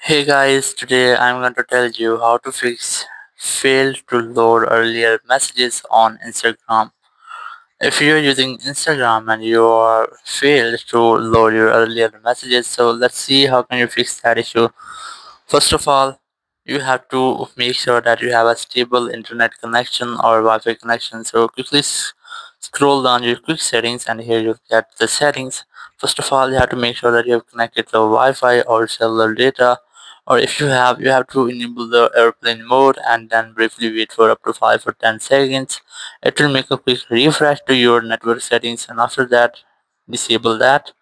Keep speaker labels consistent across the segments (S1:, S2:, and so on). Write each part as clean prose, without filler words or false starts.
S1: Hey guys, today I'm going to tell you how to fix failed to load earlier messages on Instagram. If you're using Instagram and you are failed to load your earlier messages, so let's see how can you fix that issue. First of all, you have to make sure that you have a stable internet connection or Wi-Fi connection. So quickly scroll down your quick settings and here you get the settings. First of all, you have to make sure that you have connected the Wi-Fi or cellular data, or if you have to enable the airplane mode and then briefly wait for up to 5 or 10 seconds. It will make a quick refresh to your network settings, and after that disable that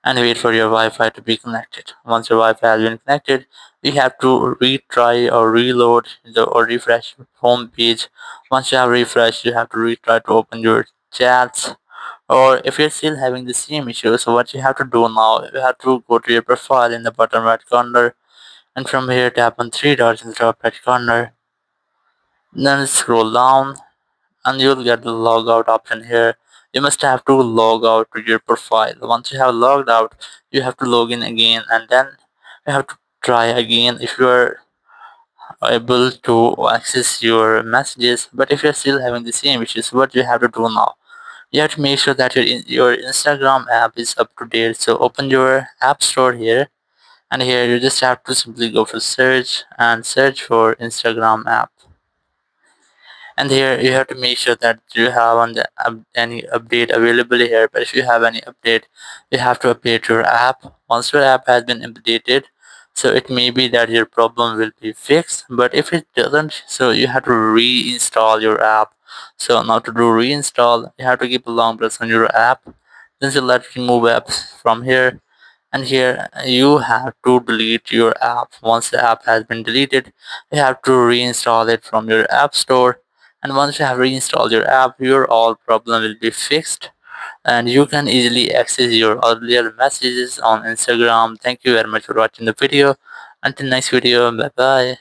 S1: and wait for your Wi-Fi to be connected. Once your Wi-Fi has been connected, you have to retry or reload or refresh your home page. Once you have refreshed, you have to retry to open your chats. Or if you're still having the same issue, so what you have to do now, you have to go to your profile in the bottom right corner, and from here tap on three dots in the top right corner. Then scroll down and you'll get the logout option here. You must have to log out to your profile. Once you have logged out, you have to log in again and then you have to try again if you are able to access your messages. But if you're still having the same issues, what you have to do now? You have to make sure that your Instagram app is up to date. So open your app store here, and here you just have to simply go for search and search for Instagram app. And here you have to make sure that you have on the any update available here. But if you have any update, you have to update your app. Once your app has been updated, so it may be that your problem will be fixed, but if it doesn't, so you have to reinstall your app. So now to do reinstall, you have to keep a long press on your app, then select remove apps from here, and here you have to delete your app. Once the app has been deleted, you have to reinstall it from your app store, and once you have reinstalled your app, your all problem will be fixed and you can easily access your earlier messages on Instagram. Thank you very much for watching the video. Until next video, bye bye.